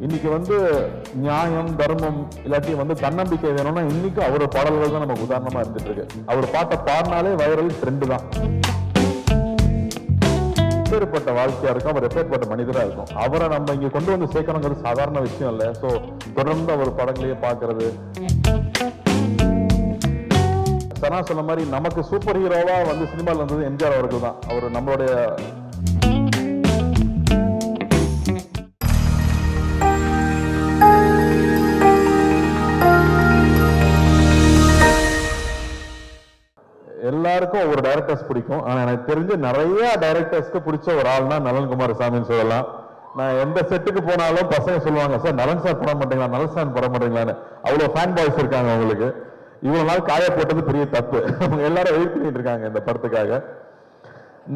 இன்னைக்கு வந்து நியாயம் தர்மம் இல்லாட்டி தன்னம்பிக்கை வேணும்னா இன்னைக்கு அவரோட பாடல்கள் தான் நமக்கு உதாரணமா இருந்துட்டு இருக்கு. அவர் பாட்டை பாடினாலே வைரல் ட்ரெண்ட் தான். எப்பேற்பட்ட வாழ்க்கையா இருக்கும், அவர் எப்பேற்பட்ட மனிதரா இருக்கும். அவரை நம்ம இங்க கொண்டு வந்து சேர்க்கணுங்கிறது சாதாரண விஷயம் இல்லை. ஸோ தொடர்ந்து அவர் படங்களையே பார்க்கறது. சனா சொன்ன மாதிரி நமக்கு சூப்பர் ஹீரோவா சினிமாவில் வந்தது எம்ஜிஆர் அவர்கள் தான். அவர் நம்மளுடைய எல்லாருக்கும் ஒரு டைரக்டர்ஸ் பிடிக்கும். ஆனா எனக்கு தெரிஞ்சு நிறைய டைரக்டர்ஸ்க்கு பிடிச்ச ஒரு ஆள்னா நலன் குமாரசாமின்னு சொல்லலாம். நான் எந்த செட்டுக்கு போனாலும் பசங்க சொல்லுவாங்க, சார் நலன் சார் பட மாட்டீங்களா, நலன் சார் பட மாட்டீங்களான்னு. அவ்வளவு ஃபேன் பாய்ஸ் இருக்காங்க அவங்களுக்கு. இவ்வளவு நாள் காய போட்டது பெரிய தப்பு. அவங்க எல்லாரும் வெயிட் பண்ணிட்டு இருக்காங்க இந்த படத்துக்காக.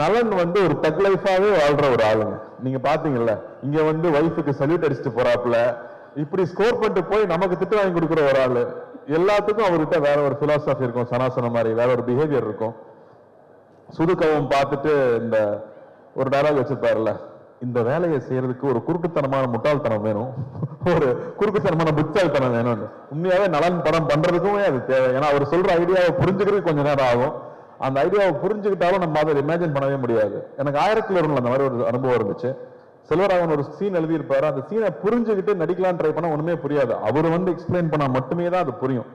நலன் ஒரு தக் லைஃபாவே வாழ்ற ஒரு ஆளுங்க. நீங்க பாத்தீங்கல்ல, இங்க வைஃபுக்கு சல்யூட் அடிச்சுட்டு போறாப்புல, இப்படி ஸ்கோர் பண்ணிட்டு போய் நமக்கு திட்டு வாங்கி கொடுக்குற ஒரு ஆளு. எல்லாத்துக்கும் அவர்கிட்ட வேற ஒரு பிலாசபி இருக்கும், சனாசன மாதிரி வேற ஒரு பிஹேவியர் இருக்கும். சுதுக்கவும் பார்த்துட்டு இந்த ஒரு டயலாக் வச்சிருப்பாருல்ல, இந்த வேலையை செய்யறதுக்கு ஒரு குறுக்குத்தனமான முட்டாள்தனம் வேணும், ஒரு குறுக்குத்தனமான புத்தாள்தனம் வேணும்னு. உண்மையாவே நலன் படம் பண்றதுக்குமே அது தேவை. ஏன்னா அவர் சொல்ற ஐடியாவை புரிஞ்சுக்கிறதுக்கு கொஞ்சம் நேரம் ஆகும். அந்த ஐடியாவை புரிஞ்சுக்கிட்டாலும் நம்ம அதை இமேஜின் பண்ணவே முடியாது. எனக்கு 1001 அந்த மாதிரி ஒரு அனுபவம் இருந்துச்சு. செல்வராகவன் ஒரு சீன் எழுதியிருப்பாரு. அந்த சீனை புரிஞ்சுக்கிட்டு நடிக்கலாம் ட்ரை பண்ண ஒண்ணுமே புரியாது. அவர் எக்ஸ்பிளைன் பண்ணா மட்டுமே தான் அது புரியும்.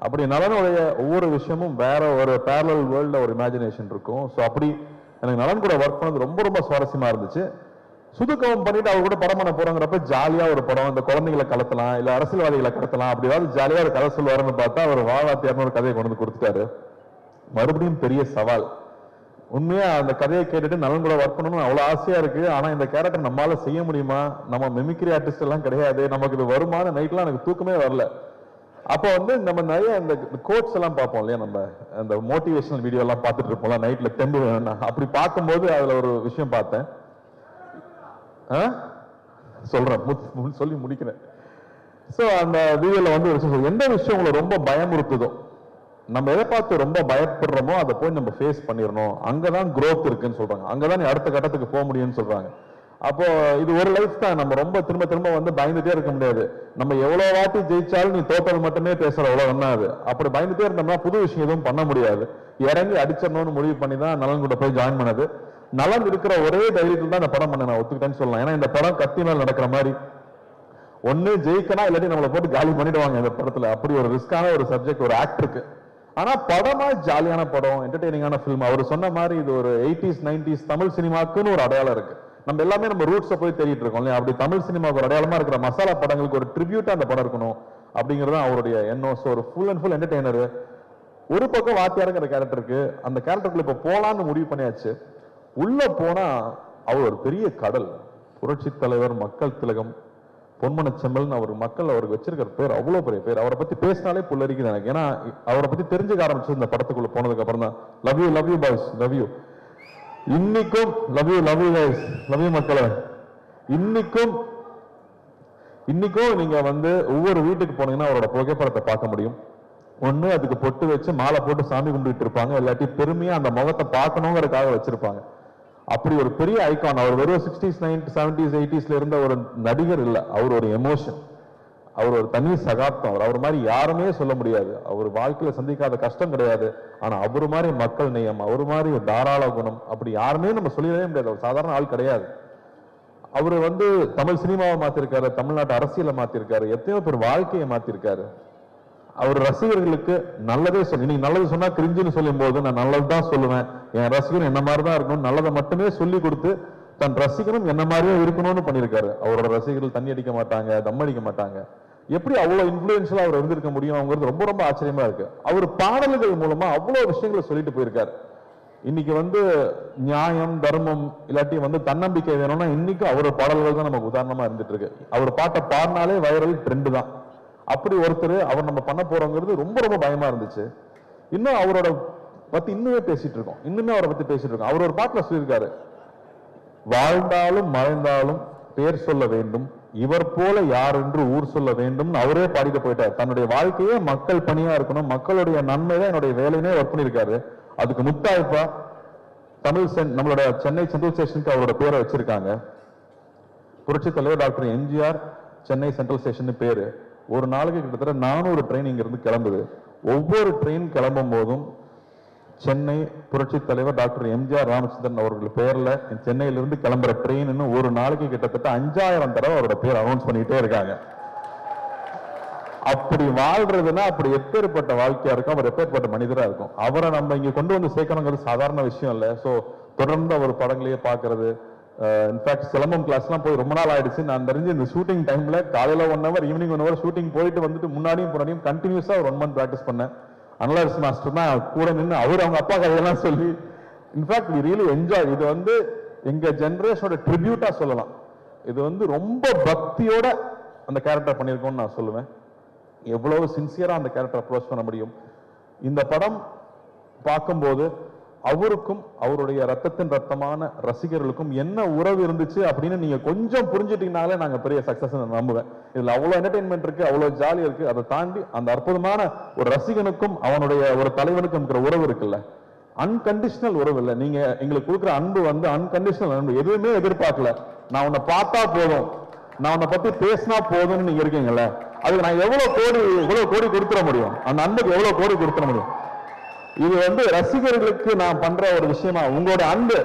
அப்படி நலனுடைய ஒவ்வொரு விஷயமும் வேற ஒரு பேரலல் வேர்ல்ட்ல ஒரு இமேஜினேஷன் இருக்கும். ஸோ அப்படி எனக்கு நலன் கூட ஒர்க் பண்ணது ரொம்ப ரொம்ப சுவாரஸ்யமா இருந்துச்சு. சுதுக்கவும் பண்ணிட்டு அவர் கூட படம் பண்ண போறோங்கிறப்ப ஜாலியா ஒரு படம், இந்த குழந்தைகளை கலத்தலாம், இல்ல அரசியல்வாதிகளை கடத்தலாம், அப்படி ஏதாவது ஜாலியா ஒரு கதை சொல்லுவாருன்னு பார்த்தா அவர் வாவாத்தியார்னு ஒரு கதையை கொண்டு கொடுத்துட்டாரு. மறுபடியும் பெரிய சவால். உண்மையா அந்த கதையை கேட்டுட்டு நலன் கூட ஒர்க் பண்ணணும்னு அவ்வளவு ஆசையா இருக்கு. ஆனா இந்த கேரக்டர் நம்மளால செய்ய முடியுமா, நம்ம மிமிக்ரி ஆர்டிஸ்ட் எல்லாம் கிடையாது, நமக்கு இது வருமான நைட்லாம் எனக்கு தூக்கமே வரல. அப்போ நம்ம நிறைய இந்த கோட்ஸ் எல்லாம் பார்ப்போம் இல்லையா, நம்ம அந்த மோட்டிவேஷனல் வீடியோ எல்லாம் பார்த்துட்டு இருப்போம்ல நைட்ல தெம்பு வேணும்னா. அப்படி பார்க்கும்போது அதுல ஒரு விஷயம் பார்த்தேன். சொல்றேன், சொல்லி முடிக்கிறேன். சோ அந்த வீடியோல ஒரு விஷயம், எந்த விஷயம் உங்களை ரொம்ப பயமுறுத்துதோ, நம்ம எதை பார்த்து ரொம்ப பயப்படுறோமோ அதை போய் நம்ம ஃபேஸ் பண்ணிடணும். அங்கதான் growth இருக்குன்னு சொல்றாங்க, அங்கதான் நீ அடுத்த கட்டத்துக்கு போக முடியும்னு சொல்றாங்க. அப்போ இது ஒரு லைஃப் தான். நம்ம ரொம்ப திரும்ப திரும்ப பயந்துட்டே இருக்க முடியாது. நம்ம எவ்வளவு வாட்டி ஜெயிச்சாலும் நீ தோட்டல் மட்டுமே பேசுற அவ்வளவு ஒண்ணாது. அப்படி பயந்துட்டே இருந்தோம்னா புது விஷயம் எதுவும் பண்ண முடியாது. இறங்கி அடிச்சிடணும்னு முடிவு பண்ணி தான் நலன் கூட போய் ஜாயின் பண்ணது. நலன் இருக்கிற ஒரே தைரியத்தில் தான் இந்த படம் பண்ண நான் ஒத்துக்கிட்டேன்னு சொல்லலாம். ஏன்னா இந்த படம் கத்தி மேல் நடக்கிற மாதிரி, ஒண்ணு ஜெயிக்கனா இல்லாட்டி நம்மளை போட்டு காலி பண்ணிடுவாங்க இந்த படத்துல. அப்படி ஒரு ரிஸ்கான ஒரு சப்ஜெக்ட் ஒரு ஆக்டருக்கு. ஆனா படமா ஜாலியான படம், என்டர்டெய்னிங்கான பிலிம். அவர் சொன்ன மாதிரி இது ஒரு 80s 90s தமிழ் சினிமாக்குன்னு ஒரு அடையாளம் இருக்கு. நம்ம எல்லாமே நம்ம ரூட்ஸை போய் தேடிட்டு இருக்கோம் இல்லையா. அப்படி தமிழ் சினிமாவுக்கு ஒரு அடையாளமா இருக்கிற மசாலா படங்களுக்கு ஒரு ட்ரிபியூட்டா அந்த படம் இருக்கணும் அப்படிங்கிறது அவருடைய எண்ணம். ஸோ ஒரு ஃபுல் அண்ட் ஃபுல் என்டர்டெய்னர். ஒரு பக்கம் வாத்தியாருங்கிற கேரக்டருக்கு, அந்த கேரக்டருக்குள்ள இப்ப போலான்னு முடிவு பண்ணியாச்சு. உள்ள போனா அவர் ஒரு பெரிய கடல். புரட்சி தலைவர், மக்கள் திலகம், பொன்மனச்செம்மல் அவர் மக்கள் அவருக்கு வச்சிருக்கிற பேர் அவ்வளவு பெரிய பேர். அவரை பத்தி பேசினாலே புல்லரிக்குது எனக்கு. ஏன்னா அவரை பத்தி தெரிஞ்சுக்க ஆரம்பிச்சு இந்த படத்துக்குள்ள போனதுக்கு அப்புறம் தான். Love you boys, love you. இன்னைக்கும் love you guys, love you மக்களை. இன்னைக்கும் நீங்க ஒவ்வொரு வீட்டுக்கு போனீங்கன்னா அவரோட புகைப்படத்தை பார்க்க முடியும். ஒண்ணு அதுக்கு பொட்டு வச்சு மாலை போட்டு சாமி கும்பிட்டு இருப்பாங்க, இல்லாட்டி பெருமையா அந்த முகத்தை பார்க்கணுங்கிறதுக்காக வச்சிருப்பாங்க. அப்படி ஒரு பெரிய ஐகான். அவர் வெறும் 60s 90s 70s 80sல இருந்த ஒரு நடிகர் இல்ல, அவர் ஒரு எமோஷன், அவர் ஒரு தனி சகாப்தம். அவர் மாதிரி யாருமே சொல்ல முடியாது. அவர் வாழ்க்கையில சந்திக்காத கஷ்டம் கிடையாது. ஆனா அவரு மாதிரி மக்கள் நேயம், அவரு மாதிரி ஒரு தாராள குணம், அப்படி யாருமே நம்ம சொல்லிடவே முடியாது. அவர் சாதாரண ஆள் கிடையாது. அவரு தமிழ் சினிமாவை மாத்திருக்காரு, தமிழ்நாட்டு அரசியலை மாத்திருக்காரு, எத்தனையோ பேர் வாழ்க்கையை மாத்திருக்காரு. அவர் ரசிகர்களுக்கு நல்லதே சொல்லி, நீங்க நல்லது சொன்னா கிரிஞ்சுன்னு சொல்லும் போது நான் நல்லதுதான் சொல்லுவேன், என் ரசிகன் என்ன மாதிரிதான் இருக்கணும், நல்லதை மட்டுமே சொல்லி கொடுத்து தன் ரசிகனும் என்ன மாதிரியே இருக்கணும்னு பண்ணியிருக்காரு. அவரோட ரசிகர்கள் தண்ணி அடிக்க மாட்டாங்க, தம் அடிக்க மாட்டாங்க. எப்படி அவ்வளவு இன்ஃபுளுன்ஷியலா அவர் இருந்திருக்க முடியும் அவங்கிறது ரொம்ப ரொம்ப ஆச்சரியமா இருக்கு. அவர் பாடல்கள் மூலமா அவ்வளவு விஷயங்களை சொல்லிட்டு போயிருக்காரு. இன்னைக்கு நியாயம் தர்மம் இல்லாட்டி தன்னம்பிக்கை வேணும்னா இன்னைக்கு அவரோட பாடல்கள் தான் நமக்கு உதாரணமா இருந்துட்டு இருக்கு. அவர் பாட்டை பாடினாலே வைரல் ட்ரெண்ட் தான். அப்படி ஒருத்தர் அவர் நம்ம பண்ண போறோங்கிறது ரொம்ப ரொம்ப பயமா இருந்துச்சு. இன்னும் அவரோட பத்தி இன்னுமே பேசிட்டு இருக்கோம், இன்னுமே அவரை பத்தி பேசிட்டு இருக்கோம். அவர் ஒரு பாட்டுல சொல்லியிருக்காரு, வாழ்ந்தாலும் மறைந்தாலும் பேர் சொல்ல வேண்டும், இவர் போல யார் என்று ஊர் சொல்ல வேண்டும். அவரே பாடிட்டு போயிட்டார். தன்னுடைய வாழ்க்கையே மக்கள் பணியா இருக்கணும், மக்களுடைய நன்மை தான் என்னுடைய வேலையினே ஒர்க் பண்ணியிருக்காரு. அதுக்கு முத்தாய்ப்பா நம்மளோட சென்னை சென்ட்ரல் ஸ்டேஷனுக்கு அவரோட பேரை வச்சிருக்காங்க. புரட்சி தலைவர் doctor MGR Chennai central station பேரு. ஒரு நாளைக்கு கிட்டத்தட்ட 400 ட்ரெயின் இங்க இருந்து கிளம்புது. ஒவ்வொரு ட்ரெயின் கிளம்பும் போதும் சென்னை புரட்சி தலைவர் டாக்டர் எம்ஜிஆர் ராமச்சந்திரன் அவர்கள் பெயர்ல சென்னையிலிருந்து கிளம்புற ட்ரெயின் ஒரு நாளைக்கு கிட்டத்தட்ட 5000 தடவை அவரோட பேர் அனௌன்ஸ் பண்ணிட்டே இருக்காங்க. அப்படி வாழ்றதுன்னா அப்படி எப்பேற்பட்ட வாழ்க்கையா இருக்கும், அவர் எப்பேற்பட்ட மனிதரா இருக்கும். அவரை நம்ம இங்க கொண்டு வந்து சேர்க்கணுங்கிறது சாதாரண விஷயம் இல்ல. சோ தொடர்ந்து அவர் படங்களையே பாக்குறது, இன்ஃபேக்ட் சிலம்பம் கிளாஸ்லாம் போய் ரொம்ப நாள் ஆயிடுச்சு. நான் தெரிஞ்சு இந்த ஷூட்டிங் டைம்ல காலையில 1 hour ஈவினிங் 1 hour ஷூட்டிங் போயிட்டு வந்துட்டு முன்னாடியும் பின்னாடியும் கண்டினியூஸா ஒரு 1 month பிராக்டிஸ் பண்ணேன். அனலர்ஸ் மாஸ்டர் தான் கூட நின்று அவர் அவங்க அப்பா கதையெல்லாம் சொல்லி, இன்ஃபேக்ட் வி ரியலி என்ஜாய். இது எங்க ஜெனரேஷனோட ட்ரிபியூட்டா சொல்லலாம். இது ரொம்ப பக்தியோட அந்த கேரக்டர் பண்ணியிருக்கோம்னு நான் சொல்லுவேன். எவ்வளவு சின்சியரா அந்த கேரக்டர் அப்ரோச் பண்ண முடியும். இந்த படம் பார்க்கும்போது அவருக்கும் அவருடைய ரத்தத்தின் ரத்தமான ரசிகர்களுக்கும் என்ன உறவு இருந்துச்சு அப்படின்னு நீங்க கொஞ்சம் புரிஞ்சுட்டீங்கனாலே நாங்க பெரிய சக்சஸ் நம்புவேன். இதுல அவ்வளவு என்டர்டைன்மெண்ட் இருக்கு, அவ்வளவு ஜாலி இருக்கு. அதை தாண்டி அந்த அற்புதமான ஒரு ரசிகனுக்கும் அவனுடைய ஒரு தலைவனுக்கும் இருக்கிற உறவு இருக்குல்ல, அன்கண்டிஷனல் உறவு இல்ல. நீங்க எங்களுக்கு கொடுக்குற அன்பு அன்கண்டிஷனல் அன்பு. எதுவுமே எதிர்பார்க்கல, நான் உன்னை பார்த்தா போதும், நான் உன்னை பத்தி பேசினா போதும்னு நீங்க இருக்கீங்கல்ல, அதுக்கு நான் எவ்வளவு கோடி கொடுத்துட முடியும், அந்த அன்புக்கு எவ்வளவு கோடி கொடுத்துட முடியும். இது ரசிகர்களுக்கு நான் பண்ற ஒரு விஷயமா, உங்களோட அன்பு,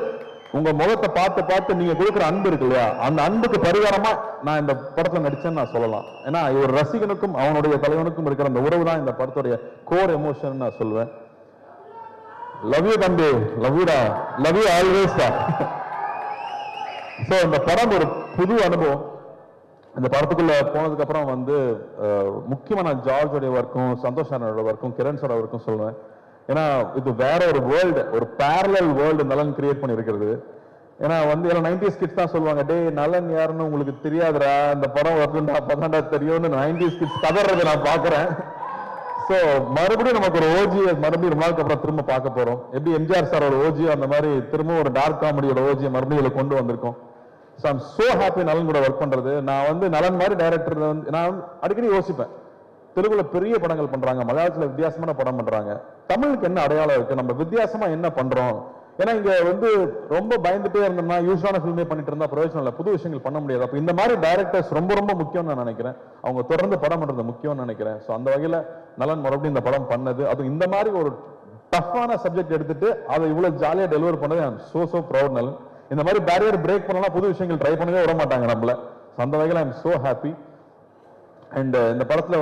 உங்க முகத்தை பார்த்து பார்த்து நீங்க கொடுக்குற அன்பு இருக்கு இல்லையா, அந்த அன்புக்கு பரிகாரமா நான் இந்த படத்துல நடிச்சேன்னு நான் சொல்லலாம். ஏன்னா ஒரு ரசிகனுக்கும் அவனுடைய தலைவனுக்கும் இருக்கிற அந்த உறவு தான் இந்த படத்துடைய கோர் எமோஷன் நான் சொல்லுவேன். லவ் யூ தம்பி, லவ் யூடா, லவ் யூ ஆல்வேஸ் தான். சோ இந்த படம் ஒரு புது அனுபவம். இந்த படத்துக்குள்ள போனதுக்கு அப்புறம் முக்கியமா நான் ஜார்ஜோடைய ஒர்க்கும் சந்தோஷ் அண்ணனோட ஒர்க்கும் கிரண் சாரோட ஒர்க்கும் சொல்லுவேன். ஏன்னா இது வேற ஒரு வேர்ல்டு, ஒரு பேரலல் வேர்ல்டு நலன் கிரியேட் பண்ணி இருக்கிறது. ஏன்னா 90s கிட்ஸ் தான் சொல்லுவாங்க, டே நலன் யாருன்னு உங்களுக்கு தெரியாதுடா, இந்த படம் வரணும்டா அப்பதான்டா தெரியும்னு 90s கிட்ஸ் கதறதை நான் பாக்குறேன். சோ மறுபடியும் நமக்கு ஒரு ஓஜி மறுபடியும் ரொம்ப நாளுக்கு அப்புறம் திரும்ப பார்க்க போறோம். எப்படி எம்ஜிஆர் சாரோட ஓஜி அந்த மாதிரி திரும்ப ஒரு டார்க் காமெடியோட ஓஜியை மறுபடியும் இதுல கொண்டு வந்திருக்கோம். ஸோ ஐம் சோ ஹாப்பி நலன் கூட ஒர்க் பண்றது. நான் நலன் மாதிரி டைரக்டர் நான் அடிக்கடி யோசிப்பேன், தெலுங்குல பெரிய படங்கள் பண்றாங்க, மலையாளத்துல வித்தியாசமான படம் பண்றாங்க, தமிழுக்கு என்ன அடையாளம் இருக்கு, நம்ம வித்தியாசமா என்ன பண்றோம். ஏன்னா இங்க ரொம்ப பயந்துட்டே இருந்தோம்னா யூஸ்வலான ஃபில்மே பண்ணிட்டு இருந்தா பிரயோஜனம் இல்லை, புது விஷயங்கள் பண்ண முடியாது. அப்ப இந்த மாதிரி டைரக்டர்ஸ் ரொம்ப ரொம்ப முக்கியம் நான் நினைக்கிறேன். அவங்க தொடர்ந்து படம் பண்றது முக்கியம் நினைக்கிறேன். ஸோ அந்த வகையில நலன் மறுபடியும் இந்த படம் பண்ணது, அது இந்த மாதிரி ஒரு டஃப்பான சப்ஜெக்ட் எடுத்துட்டு அதை இவ்வளவு ஜாலியா டெலிவர் பண்ணது ஐ அம் சோ ப்ரௌட். நலன் இந்த மாதிரி பேரியர் பிரேக் பண்ணலாம், புது விஷயங்கள் ட்ரை பண்ணவே விட மாட்டாங்க நம்மள. அந்த வகையில் I am so happy. And இந்த படத்துல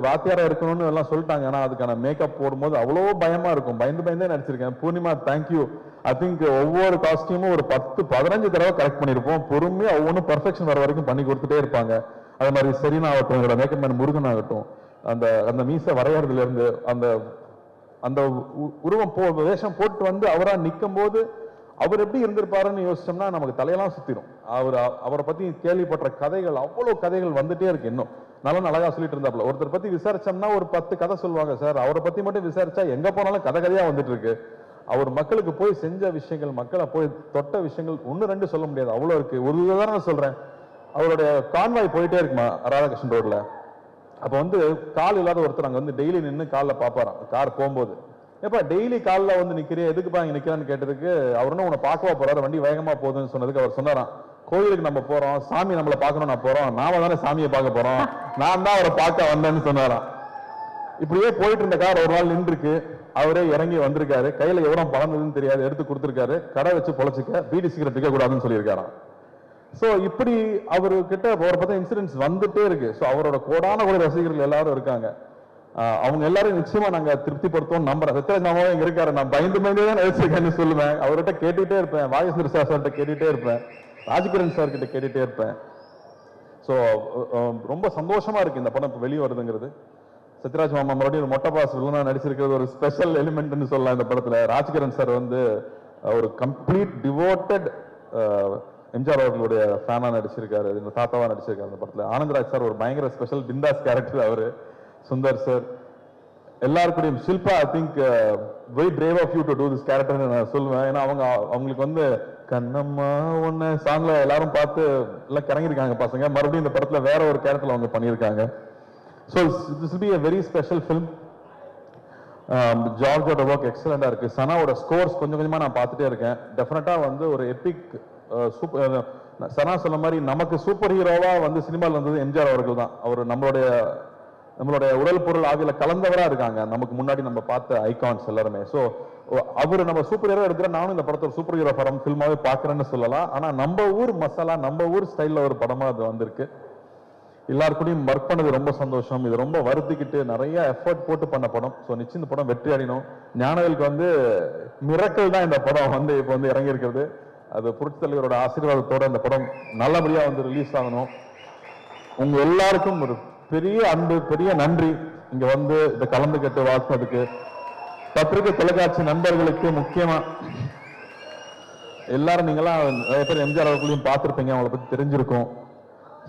வாத்தியாரா இருக்கணும்னு எல்லாம் சொல்லிட்டாங்க. ஆனா அதுக்கான மேக்கப் போடும்போது அவ்வளோ பயமா இருக்கும், பயந்தே நடிச்சிருக்கேன். பூர்ணிமா தேங்க்யூ. ஐ திங்க் ஒவ்வொரு காஸ்டியூமும் ஒரு 10-15 தடவை கரெக்ட் பண்ணிருப்போம். பொறுமையா ஒவ்வொன்றும் பெர்ஃபெக்ஷன் வர வரைக்கும் பண்ணி கொடுத்துட்டே இருப்பாங்க. அது மாதிரி செரீனா ஆகட்டும், என்னோட மேக்கப் மேன் முருகன் ஆகட்டும், அந்த மீசை வரையறதுல இருந்து அந்த உருவம் வேஷம் போட்டு அவரா நிற்கும் போது அவர் எப்படி இருந்திருப்பாருன்னு யோசிச்சோம்னா நமக்கு தலையெல்லாம் சுத்திரும். அவரை பத்தி கேள்விப்பட்ட கதைகள், அவ்வளவு கதைகள் வந்துட்டே இருக்கு. இன்னும் நல்லா அழகா சொல்லிட்டு இருந்தாப்புல. ஒருத்தர் பத்தி விசாரிச்சோம்னா ஒரு 10 கதை சொல்லுவாங்க சார், அவரை பத்தி மட்டும் விசாரிச்சா எங்க போனாலும் கதையா வந்துட்டு இருக்கு. அவர் மக்களுக்கு போய் செஞ்ச விஷயங்கள், மக்களை போய் தொட்ட விஷயங்கள் 1-2 சொல்ல முடியாது, அவ்வளவு இருக்கு. ஒரு உதாரணம் சொல்றேன், அவருடைய கான்வாய் போயிட்டே இருக்குமா ராதாகிருஷ்ணன் ரோட்ல. அப்ப கால் இல்லாத ஒருத்தர் அங்க டெய்லி நின்று காலில் பாப்பாராம், கார் போகும்போது. எப்ப டெய்லி காலில் நிக்கிறிய, எதுக்குப்பா இங்க நிக்கிறான்னு கேட்டதுக்கு, அவருன்னு உன்னை பார்க்கவா போறாரு, வண்டி வேகமா போகுதுன்னு சொன்னதுக்கு அவர் சொன்னாராம், கோயிலுக்கு நம்ம போறோம், சாமி நம்மளை பார்க்கணும், நான் போறோம், நாம தானே சாமியை பார்க்க போறோம், நான் தான் அவரை பார்க்க வந்தேன்னு சொன்னாராம். இப்படியே போயிட்டு இருந்த கார் ஒரு நாள் நின்றுருக்கு, அவரே இறங்கி வந்திருக்காரு, கையில எவ்வளவு பழந்ததுன்னு தெரியாது, எடுத்து கொடுத்திருக்காரு, கடை வச்சு பொழைச்சிக்க, பீடி சிகரெட் விற்க கூடாதுன்னு சொல்லியிருக்காராம். சோ இப்படி அவர்கிட்ட அவரை பத்தி இன்சிடென்ட்ஸ் வந்துட்டே இருக்கு. சோ அவரோட கோடான கூட ரசிகர்கள் எல்லாரும் இருக்காங்க. அவங்க எல்லாரும் நிச்சயமா நாங்க திருப்திப்படுத்துவோம் நம்புறேன். சத்யராஜ் மாமாவும் இங்க இருக்காரு, நான் பயந்து தான் நினைச்சிருக்கேன்னு சொல்லுவேன். அவர்கிட்ட கேட்டுட்டே இருப்பேன், வாகேஸ்வரி சார்கிட்ட கேட்டுட்டே இருப்பேன், ராஜ்கிரண் சார் கிட்ட கேட்டுட்டே இருப்பேன். சோ ரொம்ப சந்தோஷமா இருக்கு இந்த படம் வெளியே வருதுங்கிறது. சத்யராஜ் மாமா மறுபடியும் மொட்டை பாஸ் வில்லனா நடிச்சிருக்கிறது ஒரு ஸ்பெஷல் எலிமெண்ட்னு சொல்லலாம் இந்த படத்துல. ராஜ்கிரண் சார் ஒரு கம்ப்ளீட் டிவோட்டட் எம்ஜிஆர் அவர்களுடைய ஃபேனா நடிச்சிருக்காரு, தாத்தாவா நடிச்சிருக்காரு இந்த படத்துல. ஆனந்தராஜ் சார் ஒரு பயங்கர ஸ்பெஷல் பிந்தாஸ் கேரக்டர் அவரு. சுந்தர் சார் எல்லாருக்கூடையும், Shilpa I think very brave of you to do this character நான் சொல்லுவேன். ஏன்னா அவங்களுக்கு கண்ணம்மா ஒன்னு சாங்ல எல்லாரும் பார்த்து எல்லாம் கிறங்கிருக்காங்க பசங்க. மறுபடியும் இந்த படத்துல வேற ஒரு கேரக்டர்ல அவங்க பண்ணியிருக்காங்க. So this will be a very special film. ஜார்ஜோட ஒர்க் எக்ஸலண்டா இருக்கு. சனாவோட ஸ்கோர்ஸ் கொஞ்சம் கொஞ்சமா நான் பார்த்துட்டே இருக்கேன். டெஃபினட்டா ஒரு எபிக் சூப்பர் சனா சொன்ன மாதிரி நமக்கு சூப்பர் ஹீரோவா வந்து சினிமாவில் இருந்தது எம்ஜிஆர் அவர்கள் தான். அவர் நம்மளுடைய உடல் பொருள் ஆகிய கலந்தவரா இருக்காங்க. நமக்கு முன்னாடி நம்ம பார்த்த ஐகான்ஸ் எல்லாருமே. ஸோ அவர் நம்ம சூப்பர் ஹீரோ எடுக்கிற, நானும் இந்த படத்தை சூப்பர் ஹீரோ படம் ஃபில்மாவே பார்க்கறேன்னு சொல்லலாம். ஆனா நம்ம ஊர் மசாலா, நம்ம ஊர் ஸ்டைல்ல ஒரு படமா அது வந்திருக்கு. எல்லாருக்கூடையும் ஒர்க் பண்ணது ரொம்ப சந்தோஷம். இது ரொம்ப வருத்திக்கிட்டு நிறைய எஃபர்ட் போட்டு பண்ண படம். ஸோ நிச்சயம் இந்த படம் வெற்றி அடையணும். ஞானவேலுக்கு வந்து மிரக்கல் தான் இந்த படம் வந்து இப்போ வந்து இறங்கி இருக்கிறது. அது புரட்சி தலைவரோட ஆசீர்வாதத்தோட இந்த படம் நல்லபடியா வந்து ரிலீஸ் ஆகணும். உங்க எல்லாருக்கும் ஒரு பெரிய அன்பு, பெரிய நன்றி. இங்க வந்து இதை கலந்துக்கிட்டு வாழ்த்துறதுக்கு பத்திரிகை தொலைக்காட்சி நண்பர்களுக்கு முக்கியமா எல்லாரும் நீங்களாம் நிறைய பேர் எம்ஜிஆர் அவர்களையும் பார்த்துருப்பீங்க, அவங்களை பத்தி தெரிஞ்சிருக்கும்.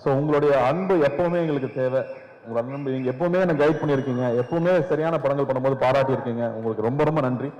ஸோ உங்களுடைய அன்பு எப்பவுமே எங்களுக்கு தேவை. உங்களோட அன்பு நீங்க எப்பவுமே எனக்கு கைட் பண்ணியிருக்கீங்க, எப்பவுமே சரியான படங்கள் பண்ணும்போது பாராட்டி இருக்கீங்க. உங்களுக்கு ரொம்ப ரொம்ப நன்றி.